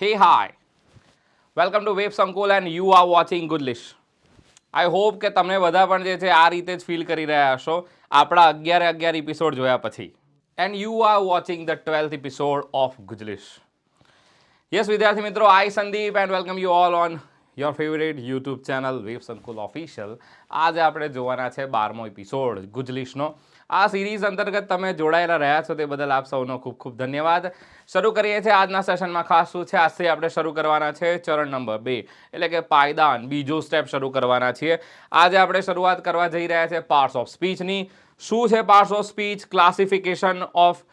Hey, hi. Welcome to WebSankul and you are watching Gujlish. I hope કે તમે બધા પણ જે છે આ રીતે જ ફીલ કરી રહ્યા હશો આપણા 11 એપિસોડ જોયા પછી. And you are watching the 12th episode of Gujlish. Yes, વિદ્યાર્થી મિત્રો, I Sandeep and welcome you all on your favorite YouTube channel WebSankul Official. આજે આપણે જોવાના છે 12મો એપિસોડ ગુજલિશનો. આ સિરીઝ અંતર્ગત તમે જોડાયેલા રહ્યા છો તે બદલ આપ સૌનો ખૂબ ખૂબ ધન્યવાદ. શરૂ કરીએ છીએ આજના સેશનમાં. ખાસ શું છે, આજથી આપણે શરૂ કરવાના છે ચરણ નંબર 2 એટલે કે પાયદાન, બીજો સ્ટેપ શરૂ કરવાના છીએ. આજે આપણે શરૂઆત કરવા જઈ રહ્યા છે પાર્ટ્સ ઓફ સ્પીચની. શું છે parts of speech? Classification of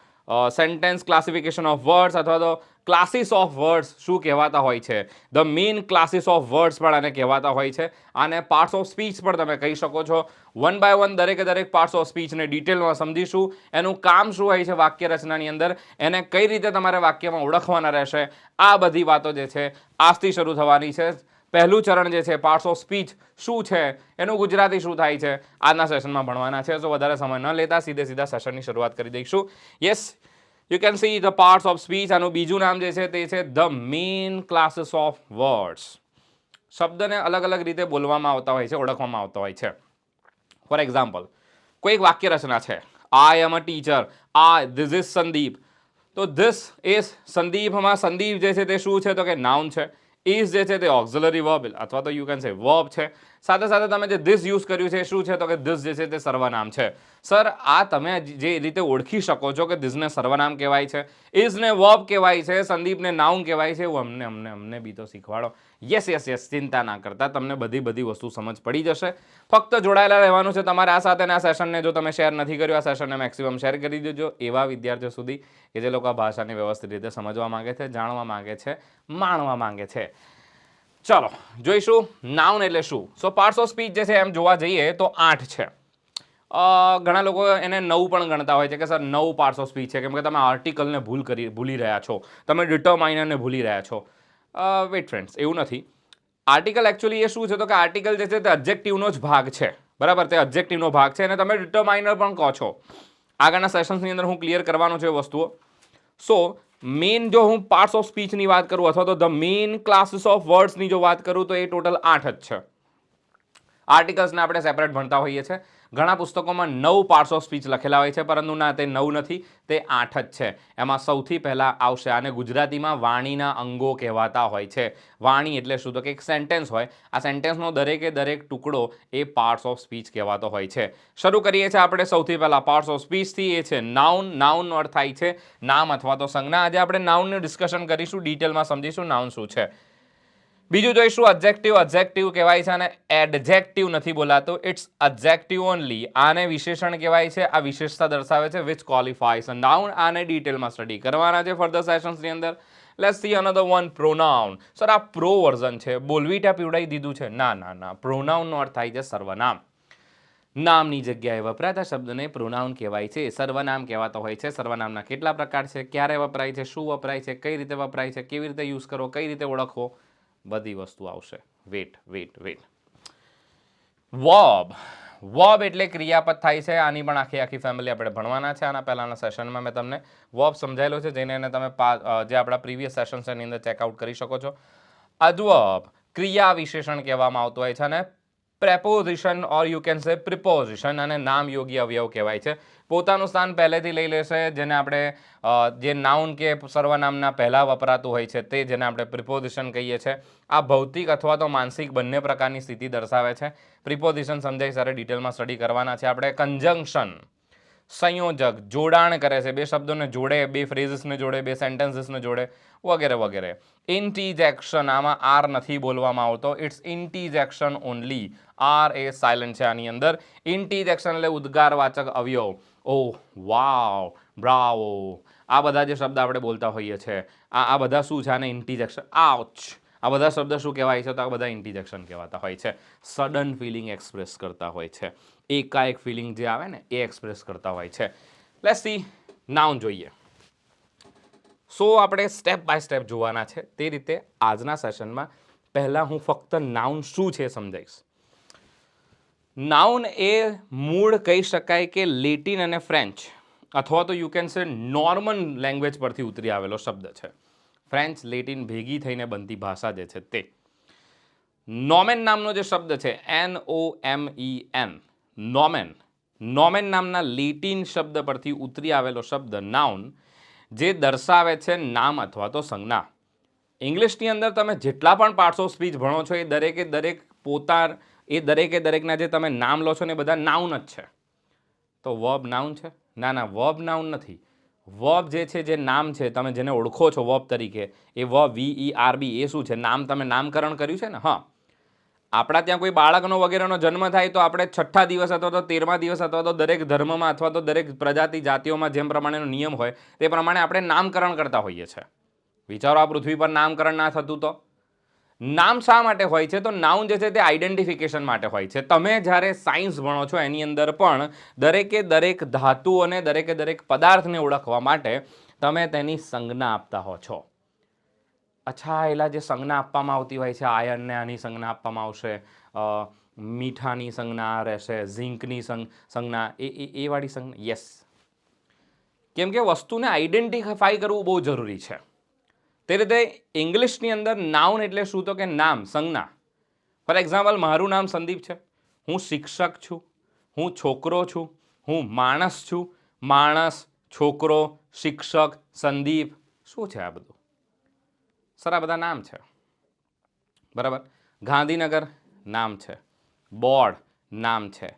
sentence, classification of words અથવા તો ક્લાસીસ ઓફ વર્ડ્સ શું કહેવાતા હોય છે. The main classes of words પણ આને કહેવાતા હોય છે. આને પાર્ટ્સ ઓફ સ્પીચ પણ તમે કહી શકો છો. વન બાય વન દરેક પાર્ટ્સ ઓફ સ્પીચને ડિટેલમાં સમજીશું. એનું કામ શું હોય છે વાક્ય રચનાની અંદર, એને કઈ રીતે તમારે વાક્યમાં ઓળખવાના રહેશે, આ બધી વાતો જે છે આજથી શરૂ થવાની છે. પહેલું ચરણ જે છે પાર્ટ્સ ઓફ સ્પીચ શું છે, એનું ગુજરાતી શું થાય છે, આજના સેશનમાં ભણવાના છે. તો વધારે સમય ન લેતા સીધા સેશનની શરૂઆત કરી દઈશું. Yes, you can see the parts of speech. આનું બીજું નામ જે છે તે છે the main classes of words. શબ્દને અલગ અલગ રીતે બોલવામાં આવતા હોય છે, ઓળખવામાં આવતા હોય છે. ફોર એક્ઝામ્પલ, કોઈ એક વાક્ય રચના છે, I am a teacher, this is Sandeep. તો ધીસ ઇઝ સંદીપમાં સંદીપ જે છે તે શું છે તો કે નાઉન છે. ઇઝ જે છે તે ઓક્ઝિલરી વર્બ અથવા તો યુ કેન સે વર્બ છે. સાથે સાથે તમે જે ધીસ યુઝ કર્યું છે શું છે તો કે ધીસ જે છે તે સર્વનામ છે. સર, આ તમે જે રીતે ઓળખી શકો છો કે ધીસને સર્વનામ કહેવાય છે, ઇઝને વર્બ કહેવાય છે, સંદીપને નાઉન કહેવાય છે, એવું અમને બી તો શીખવાડો. યસ, ચિંતા ના કરતા, તમને બધી વસ્તુ સમજ પડી જશે. ફક્ત જોડાયેલા રહેવાનું છે તમારે આ સાથે. આ સેશનને જો તમે શેર નથી કર્યું, આ સેશનને મેક્સિમમ શેર કરી દેજો એવા વિદ્યાર્થીઓ સુધી કે જે લોકો આ ભાષાને વ્યવસ્થિત રીતે સમજવા માંગે છે, જાણવા માંગે છે, માણવા માંગે છે. ચલો જોઈશું નાઉન એટલે શું. સો પાર્ટ્સ ઓફ સ્પીચ જે છે એમ જોવા જઈએ તો 8 છે. ઘણા લોકો એને 9 પણ ગણતા હોય છે કે સર 9 પાર્ટ્સ ઓફ સ્પીચ છે, કેમ કે તમે આર્ટિકલને ભૂલી રહ્યા છો, તમે ડિટરમાઇનરને ભૂલી રહ્યા છો. વેટ ફ્રેન્ડ્સ, એવું નથી. આર્ટિકલ એકચ્યુઅલી એ શું છે તો કે આર્ટિકલ જે છે તે ઓબ્જેક્ટિવનો જ ભાગ છે. બરાબર, તે ઓબ્જેક્ટિવનો ભાગ છે અને તમે ડિટરમાઇનર પણ કહો છો. આગળના સેશન્સની અંદર હું ક્લિયર કરવાનો છું એ વસ્તુઓ. સો મેઇન જો હું પાર્ટ્સ ઓફ સ્પીચની વાત કરું અથવા તો ધ મેઇન ક્લાસીસ ઓફ વર્ડ્સની જો વાત કરું તો એ ટોટલ 8 જ છે. આર્ટિકલ્સને આપણે સેપરેટ ભણતા હોઈએ છીએ. ઘણા પુસ્તકોમાં 9 પાર્ટ્સ ઓફ સ્પીચ લખેલા હોય છે, પરંતુ ના, તે 9 નથી, તે 8 જ છે. એમાં સૌથી પહેલા આવશે, આને ગુજરાતીમાં વાણીના અંગો કહેવાતા હોય છે. વાણી એટલે શું તો કે એક સેન્ટેન્સ હોય, આ સેન્ટેન્સનો દરેક ટુકડો એ પાર્ટ્સ ઓફ સ્પીચ કહેવાતો હોય છે. શરૂ કરીએ છીએ આપણે સૌથી પહેલા પાર્ટ્સ ઓફ સ્પીચથી. એ છે નાઉન. નાઉનનો અર્થ થાય છે નામ અથવા તો સંજ્ઞા. આજે આપણે નાઉનનું ડિસ્કશન કરીશું, ડિટેલમાં સમજીશું નાઉન શું છે. બીજું જોઈશું એડજેક્ટિવ. એડજેક્ટિવ કહેવાય છે અને એડજેક્ટિવ નથી બોલાતો, ઇટ્સ એડજેક્ટિવ ઓનલી. આને વિશેષણ કહેવાય છે, આ વિશેષતા દર્શાવે છે વિચ ક્વોલિફાઈઝ અ નાઉન. આને ડિટેલમાં સ્ટડી કરવાના છે ફર્ધર સેશન્સની અંદર. Let's see another one, pronoun. Sir, આ પ્રો વર્ઝન છે, બોલવીટા પીવડાવી દીધું છે. ના, પ્રોનાઉનનો અર્થ થાય છે સર્વનામ. નામની જગ્યાએ વપરાતા શબ્દને પ્રોનાઉન કહેવાય છે, સર્વનામ કહેવાતો હોય છે. સર્વનામના કેટલા પ્રકાર છે, ક્યારે વપરાય છે, શું વપરાય છે, કઈ રીતે વપરાય છે, કેવી રીતે યુઝ કરવો, કઈ રીતે ઓળખવો, બધી વસ્તુ આવશે. વેટ. વર્બ એટલે ક્રિયાપદ થાય છે. આની પણ આખી ફેમિલી આપણે ભણવાના છે. આના પહેલાના સેશનમાં મેં તમને વર્બ સમજાયેલો છે, જેને તમે જે આપણા પ્રીવિયસ સેશન છે એની અંદર ચેકઆઉટ કરી શકો છો. અડવર્બ ક્રિયા વિશેષણ કહેવામાં આવતું હોય છે અને preposition or you can say preposition અને નામ યોગી અવયવ કહેવાય છે. પોતાનું સ્થાન પહેલેથી લઈ લેશે, જેને આપણે જે નાઉન કે સર્વનામના પહેલા વપરાતું હોય છે તે, જેને આપણે પ્રિપોઝિશન કહીએ છીએ. આ ભૌતિક અથવા તો માનસિક બંને પ્રકારની સ્થિતિ દર્શાવે છે. પ્રિપોઝિશન સમજાય ત્યારે ડિટેલમાં સ્ટડી કરવાના છે આપણે. કન્જંક્શન સંયોજક, જોડાણ કરે છે, બે શબ્દોને જોડે, બે ફ્રેઝિસને જોડે, બે સેન્ટેન્સીસને જોડે, વગેરે. ઇન્ટીજેક્શન, આમાં આર નથી બોલવામાં આવતો, ઇટ્સ ઇન્ટીજેક્શન ઓનલી. આર એ સાયલન્ટ છે આની અંદર. ઇન્ટીજેક્શન એટલે ઉદ્ગારવાચક અવયવ. ઓહ, વાવ, બ્રાવો, આ બધા જે શબ્દ આપણે બોલતા હોઈએ છીએ, આ બધા શું છે, આને ઇન્ટીજેક્શન. આઉચ, આ બધા શબ્દ શું કહેવાય છે તો આ બધા ઇન્ટીજેક્શન કહેવાતા હોય છે. સડન ફિલિંગ એક્સપ્રેસ કરતા હોય છે, એકાએક ફિલિંગ જે આવે ને એ એક્સપ્રેસ કરતા હોય છે. લેટ્સ સી નાઉન જોઈએ. સો આપણે સ્ટેપ બાય સ્ટેપ જોવાના છે. તે રીતે આજના સેશનમાં પહેલાં હું ફક્ત નાઉન શું છે સમજાવીશ. નાઉન એ મૂળ કહી શકાય કે લેટિન અને ફ્રેન્ચ અથવા તો you can say Norman language પરથી ઉતરી આવેલો શબ્દ છે. ફ્રેન્ચ લેટિન ભેગી થઈને બનતી ભાષા જે છે તે. નોમેન નામનો જે શબ્દ છે NOMEN, નોમેન, નોમેન નામના લેટિન શબ્દ પરથી ઉતરી આવેલો શબ્દ નાઉન, જે દર્શાવે છે નામ અથવા તો સંજ્ઞા. ઇંગ્લિશની અંદર તમે જેટલા પણ પાર્ટ્સ ઓફ સ્પીચ ભણો છો એ દરેકે દરેકના જે તમે નામ લો છો ને એ બધા નાઉન જ છે. તો વર્બ નાઉન છે? ના, વર્બ નાઉન નથી. વર્બ જે છે, જે નામ છે, તમે જેને ઓળખો છો વર્બ તરીકે, એ વર્બ VERB એ શું છે? નામ. તમે નામકરણ કર્યું છે ને. હા, આપણા ત્યાં કોઈ બાળકનો વગેરેનો જન્મ થાય તો આપણે 6ઠ્ઠા દિવસ અથવા તો 13મા દિવસ અથવા તો દરેક ધર્મમાં અથવા તો દરેક પ્રજાતિ જાતિઓમાં જેમ પ્રમાણેનો નિયમ હોય તે પ્રમાણે આપણે નામકરણ કરતા હોઈએ છીએ. વિચારો, આ પૃથ્વી પર નામકરણ ના થતું તો? નામ શા માટે હોય છે? તો નાઉન જે છે તે આઈડેન્ટિફિકેશન માટે હોય છે. તમે જ્યારે સાયન્સ ભણો છો એની અંદર પણ દરેકે દરેક ધાતુ અને દરેકે દરેક પદાર્થને ઓળખવા માટે તમે તેની સંજ્ઞા આપતા હો છો. અચ્છા, એલા જે સંજ્ઞા આપવામાં આવતી હોય છે, આયર્નને આની સંજ્ઞા આપવામાં આવશે, મીઠાની સંજ્ઞા રહેશે, ઝીંકની સંજ્ઞા, એ વાળી સંજ્ઞા. યસ, કેમ કે વસ્તુને આઈડેન્ટિફાઈ કરવું બહુ જરૂરી છે. તે રીતે ઇંગ્લિશની અંદર નાઉન એટલે શું? તો કે નામ, સંજ્ઞા. ફોર એક્ઝામ્પલ, મારું નામ સંદીપ છે, હું શિક્ષક છું, હું છોકરો છું, હું માણસ છું. માણસ, છોકરો, શિક્ષક, સંદીપ, શું છે આ બધું? સર, આ બધા નામ છે. બરાબર. ગાંધીનગર નામ છે, બોર્ડ નામ છે,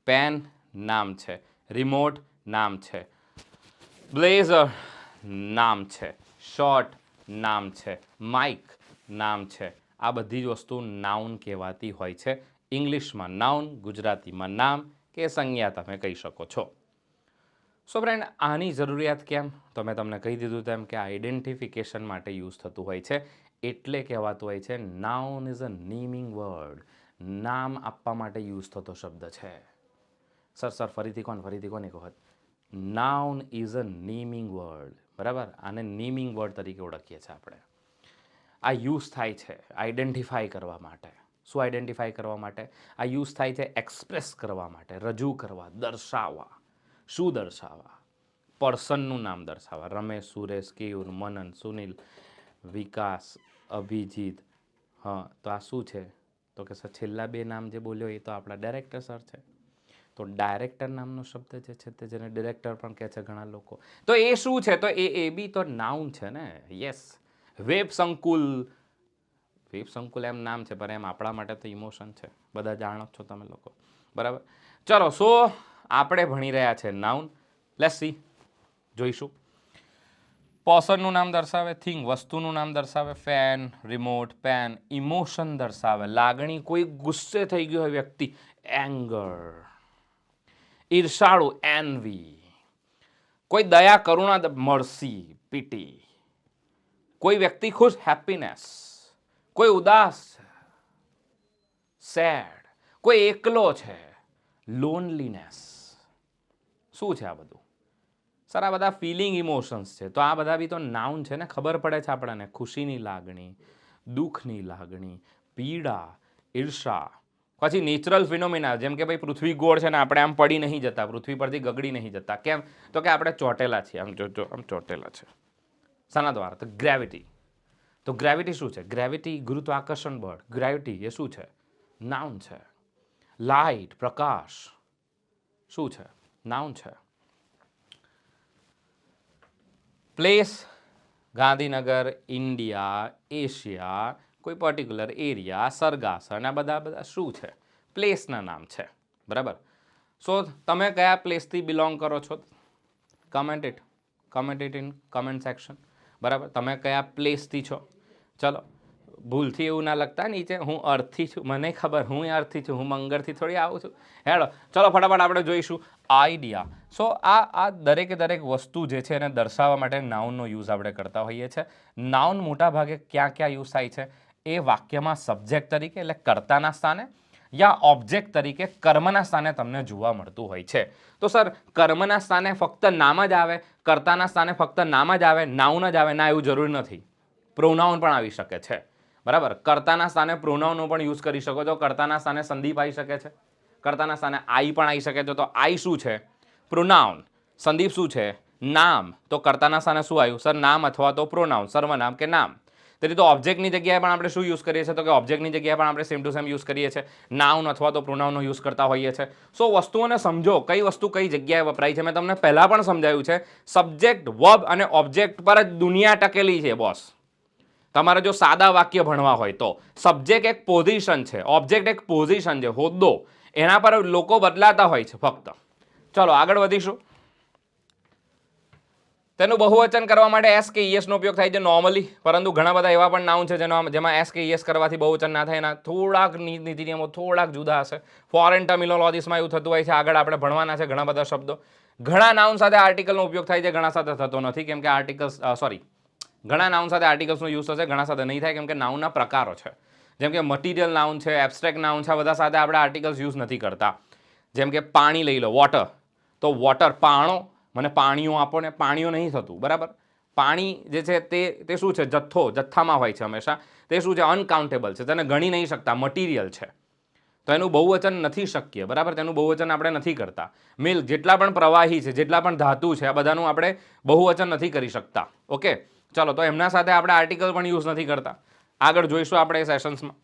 પેન નામ છે, રિમોટ નામ છે, બ્લેઝર નામ છે, શર્ટ નામ છે, માઇક નામ છે. આ બધી જ વસ્તુ નાઉન કહેવાતી હોય છે. ઇંગ્લિશમાં નાઉન, ગુજરાતીમાં નામ કે સંજ્ઞા તમે કહી શકો છો. સો ફ્રેન્ડ, આની જરૂરિયાત કેમ? તો મેં તમને કહી દીધું તેમ કે આઈડેન્ટિફિકેશન માટે યુઝ થતું હોય છે. એટલે કહેવાતું હોય છે noun is a naming word. નામ આપવા માટે યુઝ થતો શબ્દ છે. સર ફરીથી કોણ એક વખત. Noun is a naming word. બરાબર. આને નેમિંગ વર્ડ તરીકે ઓળખીએ છીએ આપણે. આ યુઝ થાય છે આઈડેન્ટિફાઈ કરવા માટે. શું આઈડેન્ટિફાઈ કરવા માટે? આ યુઝ થાય છે એક્સપ્રેસ કરવા માટે, રજૂ કરવા, દર્શાવવા. શું દર્શાવવા? પર્સનનું નામ દર્શાવવા. રમેશ, સુરેશ, કેયુર, મનન, સુનિલ, વિકાસ, અભિજીત. હા, તો આ શું છે? તો કે સર છેલ્લા બે નામ જે બોલ્યો એ તો આપણા ડાયરેક્ટર સર છે. તો ડાયરેક્ટર નામનો શબ્દ જે છે તે જેને ડિરેક્ટર પણ કહે છે ઘણા લોકો, તો એ શું છે? તો એ બી તો નાઉન છે ને. યસ. વેબસંકુલ એમ નામ છે, પણ એમ આપણા માટે તો ઇમોશન છે. બધા જાણો છો તમે લોકો. બરાબર. ચલો, સો આપણે ભણી રહ્યા છે નાઉન. લેટ્સ સી, જોઈશું. પર્સનનું નામ દર્શાવે, થિંગ વસ્તુનું નામ દર્શાવે, ફેન, રિમોટ, પેન, ઇમોશન દર્શાવે, લાગણી. કોઈ ગુસ્સે થઈ ગયો હોય વ્યક્તિ, એંગર. ઈર્ષાળુ, એનવી. કોઈ દયા, કરુણા, મર્સી, પીટી. કોઈ વ્યક્તિ ખુશ, હેપીનેસ. કોઈ ઉદાસ, સેડ. કોઈ એકલો છે, લોનલીનેસ. શું છે આ બધું? સર, આ બધા ફિલિંગ ઇમોશન્સ છે. તો આ બધા બી તો નાઉન છે ને. ખબર પડે છે આપણને. ખુશીની લાગણી, દુઃખની લાગણી, પીડા, ઈર્ષા. પછી નેચરલ ફિનોમિના, જેમ કે ભાઈ પૃથ્વી ગોળ છે ને આપણે આમ પડી નહીં જતા, પૃથ્વી પરથી ગગડી નહીં જતા. કેમ? તો કે આપણે ચોટેલા છીએ. આમ આમ ચોટેલા છે. શાના દ્વારા? તો ગ્રેવિટી. તો ગ્રેવિટી શું છે? ગ્રેવિટી, ગુરુત્વાકર્ષણ બળ. ગ્રેવિટી એ શું છે? નાઉન છે. લાઇટ, પ્રકાશ, શું છે? નાઉન છે. પ્લેસ, ગાંધીનગર, ઇન્ડિયા, એશિયા, કોઈ પર્ટિક્યુલર એરિયા, સરગાસણ, આ બધા શું છે? પ્લેસના નામ છે. બરાબર. સો તમે કયા પ્લેસથી બિલોંગ કરો છો? Comment it in comment section. બરાબર. તમે કયા પ્લેસથી છો? ચલો, ભૂલથી એવું ના લખતા નીચે હું અર્થથી છું. મને ખબર, હું અર્થથી છું, હું મંગળથી થોડી આવું છું. હેડો, ચલો ફટાફટ આપણે જોઈશું આઈડિયા. સો આ દરેકે દરેક વસ્તુ જે છે એને દર્શાવવા માટે નાઉનનો યુઝ આપણે કરતા હોઈએ છીએ. નાઉન મોટા ભાગે ક્યાં યુઝ થાય છે? એ વાક્યમાં સબ્જેક્ટ તરીકે, એટલે કર્તાના સ્થાને, યા ઓબ્જેક્ટ તરીકે કર્મના સ્થાને તમને જોવા મળતું હોય છે. તો સર, કર્મના સ્થાને ફક્ત નામ જ આવે, કર્તાના સ્થાને ફક્ત નામ જ આવે, નાઉન જ આવે? ના, એવું જરૂરી નથી. પ્રોનાઉન પણ આવી શકે છે. બરાબર. કર્તાના સ્થાને પ્રોનાઉનનો પણ યુઝ કરી શકો છો. કર્તાના સ્થાને સંદીપ આવી શકે છે. કર્તાના સ્થાને આઈ પણ આવી શકે છે. તો આઈ શું છે? પ્રોનાઉન. સંદીપ શું છે? નામ તો કર્તાના સ્થાને શું આવ્યું સર નામ અથવા તો પ્રોનાઉન સર્વનામ કે નામ. તેથી તો ઓબ્જેક્ટની જગ્યાએ પણ આપણે શું યુઝ કરીએ છીએ તો કે ઓબ્જેક્ટની જગ્યાએ પણ આપણે સેમ ટુ સેમ યુઝ કરીએ છીએ નાઉન અથવા તો પ્રોનાઉનનો યુઝ કરતા હોઈએ છીએ. સો વસ્તુઓને સમજો કઈ વસ્તુ કઈ જગ્યાએ વપરાય છે. મેં તમને પહેલા પણ સમજાવ્યું છે સબ્જેક્ટ વર્બ અને ઓબ્જેક્ટ પર જ દુનિયા ટકેલી છે બોસ. તમારે જો સાદા વાક્ય ભણવા હોય તો સબ્જેક્ટ એક પોઝિશન છે, ઓબ્જેક્ટ એક પોઝિશન છે, હોદ્દો, એના પર લોકો બદલાતા હોય છે ફક્ત. ચલો આગળ વધીશું. તેનું બહુવચન કરવા માટે એસ કે ઈએસ નો ઉપયોગ થાય છે નોર્મલી, પરંતુ ઘણા બધા એવા પણ નાઉન છે જેમાં એસ કે ઈએસ કરવાથી બહુવચન ના થાય. એના થોડાક નીતિ નિયમો થોડાક જુદા હશે. ફોરેન ટર્મિનોલોજીસમાં એવું થતું હોય છે. આગળ આપણે ભણવાના છે ઘણા બધા શબ્દો. ઘણા નાઉન સાથે આર્ટિકલનો ઉપયોગ થાય છે, ઘણા સાથે થતો નથી, કેમ કે આર્ટિકલ્સ ઘણા નાઉન સાથે આર્ટિકલ્સનો યુઝ થશે, ઘણા સાથે નહીં થાય, કેમ કે નાઉનના પ્રકારો છે. જેમ કે મટીરિયલ નાઉન છે, એબ્સ્ટ્રેક્ટ નાઉન છે, આ બધા સાથે આપણે આર્ટિકલ્સ યુઝ નથી કરતા. જેમ કે પાણી લઈ લો, વોટર, તો વોટર પાણો, મને પાણીઓ આપો ને, પાણીઓ નહીં થતું બરાબર. પાણી જે છે તે શું છે જથ્થો, જથ્થામાં હોય છે હંમેશા. તે શું છે અનકાઉન્ટેબલ છે, તેને ગણી નહીં શકતા, મટીરિયલ છે, તો એનું બહુવચન નથી શક્ય બરાબર. તેનું બહુવચન આપણે નથી કરતા. મિલ્ક, જેટલા પણ પ્રવાહી છે, જેટલા પણ ધાતુ છે, આ બધાનું આપણે બહુવચન નથી કરી શકતા. ઓકે ચલો, તો એમના સાથે આપણે આર્ટિકલ પણ યુઝ નથી કરતા. આગળ જોઈશું આપણે સેશન્સમાં.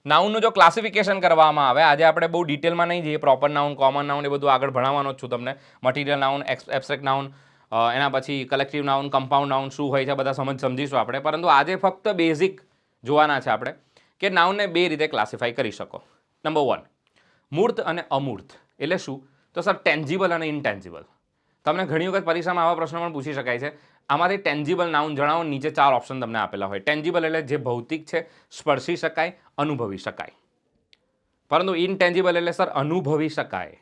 નાઉનનું જો ક્લાસિફિકેશન કરવામાં આવે, આજે આપણે બહુ ડિટેલમાં નહીં જઈએ, પ્રોપર નાઉન, કોમન નાઉન એ બધું આગળ ભણાવવાનો જ છું તમને. મટીરિયલ નાઉન, એબ્સ્ટ્રેક્ટ નાઉન, એના પછી કલેક્ટિવ નાઉન, કમ્પાઉન્ડ નાઉન શું હોય છે બધા સમજીશું આપણે. પરંતુ આજે ફક્ત બેઝિક જોવાના છે આપણે કે નાઉનને બે રીતે ક્લાસિફાઈ કરી શકો. નંબર 1, મૂર્ત અને અમૂર્ત. એટલે શું તો સર ટેન્જિબલ અને ઇનટેન્જિબલ. તમને ઘણી વખત પરીક્ષામાં આવા પ્રશ્નો પણ પૂછી શકાય છે. આમાંથી ટેન્જિબલ નાઉન જણાવો. નીચે 4 ઓપ્શન તમને આપેલા હોય. ટેન્જિબલ એટલે જે ભૌતિક છે, સ્પર્શી શકાય, અનુભવી શકાય. પરંતુ ઇનટેન્જિબલ એટલે સર અનુભવી શકાય,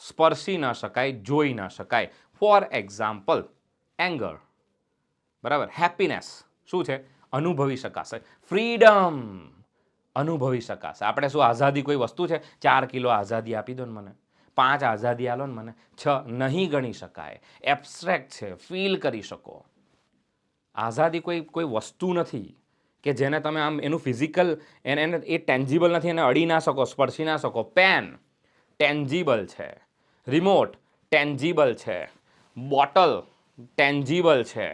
સ્પર્શી ન શકાય, જોઈ ન શકાય. ફોર એક્ઝામ્પલ એંગર બરાબર, હેપીનેસ શું છે અનુભવી શકાશે, ફ્રીડમ અનુભવી શકાશે. આપણે શું આઝાદી કોઈ વસ્તુ છે? 4 કિલો આઝાદી આપી દો ને મને, 5 આઝાદી આલો ને મને, 6 નહીં ગણી શકાય. એબ્સ્ટ્રેક્ટ છે, ફીલ કરી શકો. આઝાદી કોઈ વસ્તુ નથી કે જેને તમે આમ એનું ફિઝિકલ એને એ ટેન્જિબલ નથી, એને અડી ના શકો, સ્પર્શી ના શકો. પેન ટેન્જિબલ છે, રિમોટ ટેન્જિબલ છે, બોટલ ટેન્જિબલ છે,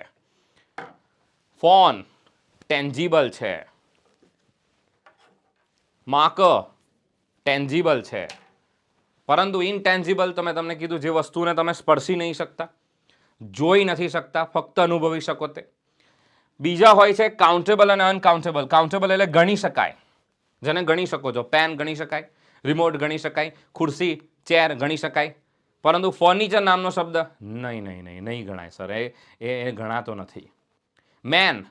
ફોન ટેન્જિબલ છે, માર્કર ટેન્જિબલ છે. પરંતુ ઇનટેન્જિબલ તમે તમને કીધું જે વસ્તુને તમે સ્પર્શી નહીં શકતા, જોઈ નથી શકતા, ફક્ત અનુભવી શકો તે. બીજા હોય છે કાઉન્ટેબલ અને અનકાઉન્ટેબલ. કાઉન્ટેબલ એટલે ગણી શકાય, જેને ગણી શકો છો. પેન ગણી શકાય, રિમોટ ગણી શકાય, ખુરશી ચેર ગણી શકાય. પરંતુ ફર્નિચર નામનો શબ્દ નહીં ગણાય સર, એ ગણાતો નથી. Man,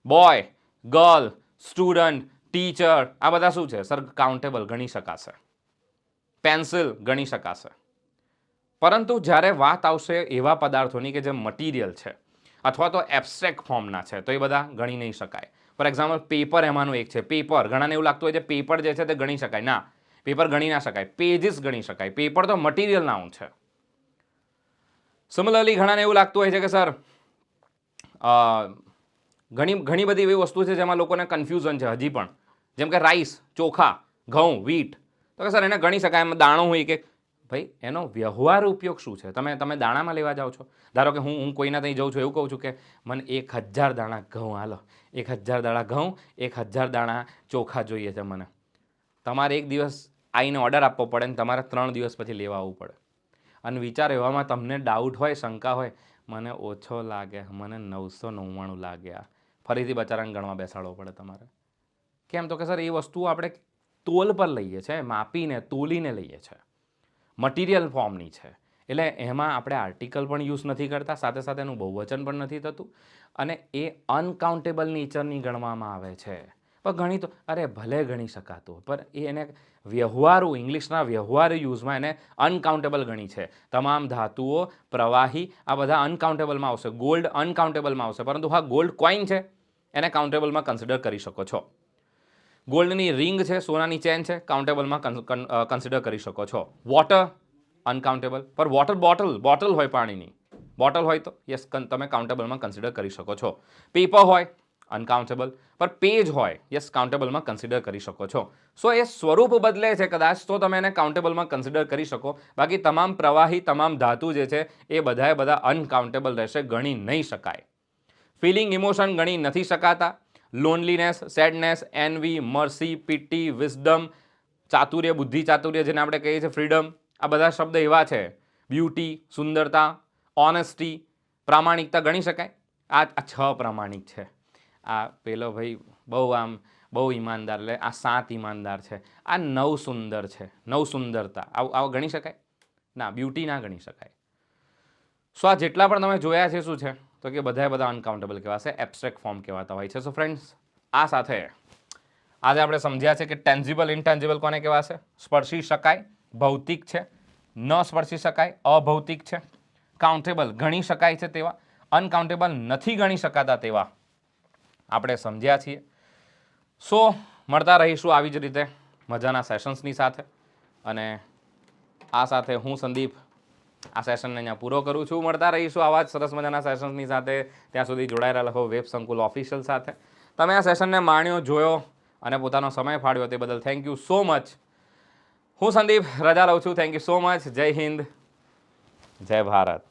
boy, girl, student, teacher આ બધા શું છે સર કાઉન્ટેબલ, ગણી શકાશે. પેન્સિલ ગણી શકાશે. પરંતુ જ્યારે વાત આવશે એવા પદાર્થોની કે જે મટીરિયલ છે અથવા તો એબ્સ્ટ્રેક્ટ ફોર્મના છે, તો એ બધા ગણી નહીં શકાય. ફોર એક્ઝામ્પલ પેપર એમાંનું એક છે. પેપર, ઘણાને એવું લાગતું હોય છે પેપર જે છે તે ગણી શકાય. ના, પેપર ગણી ના શકાય. પેજીસ ગણી શકાય. પેપર તો મટીરિયલ નાઉન છે. સિમિલરલી ઘણાને એવું લાગતું હોય છે કે સર ઘણી બધી એવી વસ્તુ છે જેમાં લોકોને કન્ફ્યુઝન છે હજી પણ, જેમ કે રાઈસ, ચોખા, ઘઉં, વીટ. તો કે સર એને ગણી શકાય. એમાં દાણો હોય કે ભાઈ એનો વ્યવહાર ઉપયોગ શું છે? તમે દાણામાં લેવા જાઓ છો. ધારો કે હું કોઈના ત્યાં જઉં છું, એવું કહું છું કે મને 1000 દાણા ઘઉં હાલો, 1000 દાણા ઘઉં, 1000 દાણા ચોખા જોઈએ છે મને. તમારે એક દિવસ આવીને ઓર્ડર આપવો પડે ને તમારે 3 દિવસ પછી લેવા આવવું પડે. અને વિચાર એવામાં તમને ડાઉટ હોય, શંકા હોય, મને ઓછો લાગે, મને 999 લાગ્યા, ફરીથી બચારાને ગણવા બેસાડવો પડે તમારે. કેમ? તો કે સર એ વસ્તુ આપણે તોલ પર લઈએ છીએ, માપીને તોલીને લઈએ છીએ, મટીરિયલ ફોર્મની છે. એટલે એમાં આપણે આર્ટિકલ પણ યુઝ નથી કરતા, સાથે સાથે એનું બહુવચન પણ નથી થતું, અને એ અનકાઉન્ટેબલ નેચરની ગણવામાં આવે છે. પણ ગણી તો અરે ભલે ગણી શકાતું, પણ એને વ્યવહારુ, ઇંગ્લિશના વ્યવહારુ યુઝમાં એને અનકાઉન્ટેબલ ગણી છે. તમામ ધાતુઓ, પ્રવાહી આ બધા અનકાઉન્ટેબલમાં આવશે. ગોલ્ડ અનકાઉન્ટેબલમાં આવશે. પરંતુ હા, ગોલ્ડ કોઈન છે એને કાઉન્ટેબલમાં કન્સિડર કરી શકો છો. ગોલ્ડની રિંગ છે, સોનાની ચેન છે, કાઉન્ટેબલમાં કન્સિડર કરી શકો છો. વોટર અનકાઉન્ટેબલ, પર વોટર બોટલ હોય, પાણીની બોટલ હોય તો યસ તમે કાઉન્ટેબલમાં કન્સિડર કરી શકો છો. પેપર હોય અનકાઉન્ટેબલ. પર પેજ હોય યસ કાઉન્ટેબલમાં કન્સિડર કરી શકો છો. સો એ સ્વરૂપ બદલે છે કદાચ તો તમે એને કાઉન્ટેબલમાં કન્સિડર કરી શકો. બાકી તમામ પ્રવાહી તમામ ધાતુ જે છે એ બધા અનકાઉન્ટેબલ રહેશે, ગણી નહીં શકાય. ફિલિંગ ઇમોશન ગણી નથી શકાતા. Loneliness, sadness, envy, mercy, pity, wisdom, ચાતુર્ય, બુદ્ધિ ચાતુર્ય જેને આપણે કહીએ છીએ, ફ્રીડમ, આ બધા શબ્દ એવા છે. બ્યુટી, સુંદરતા, ઓનેસ્ટી, પ્રામાણિકતા ગણી શકાય. આ 6 પ્રામાણિક છે. આ પેલો ભાઈ બહુ ઈમાનદાર, એટલે આ 7 ઈમાનદાર છે. આ 9 સુંદર છે, 9 સુંદરતા, આવું ગણી શકાય ના? બ્યુટી ના ગણી શકાય. સો આ જેટલા પણ તમે જોયા છે શું છે તો કે બધા અનકાઉન્ટેબલ કહેવાશે, એબ્સ્ટ્રેક્ટ ફોર્મ કહેવાતા હોય છે. સો ફ્રેન્ડ્સ, આ સાથે આજે આપણે સમજ્યા છે કે ટેન્જિબલ ઇન્ટેન્જિબલ કોને કહેવાશે? સ્પર્શી શકાય, ભૌતિક છે, ન સ્પર્શી શકાય, અભૌતિક છે, કાઉન્ટેબલ ગણી શકાય છે તેવા, અનકાઉન્ટેબલ નથી ગણી શકાતા તેવા આપણે સમજ્યા છીએ. સો મળતા રહીશું આવી જ રીતે મજાના સેશન્સની સાથે. અને આ સાથે હું સંદીપ આ સેશનને અહીંયા પૂરો કરું છું. મળતા રહીશું આવા જ સરસ મજાના સેશન્સની સાથે. ત્યાં સુધી જોડાયેલા રહો વેબ સંકુલ ઓફિશિયલ સાથે. તમે આ સેશનને માણ્યો, જોયો અને પોતાનો સમય ફાળ્યો તે બદલ થેન્ક યુ સો મચ. હું સંદીપ રજા લઉં છું. Thank you so much. જય હિન્દ, જય ભારત.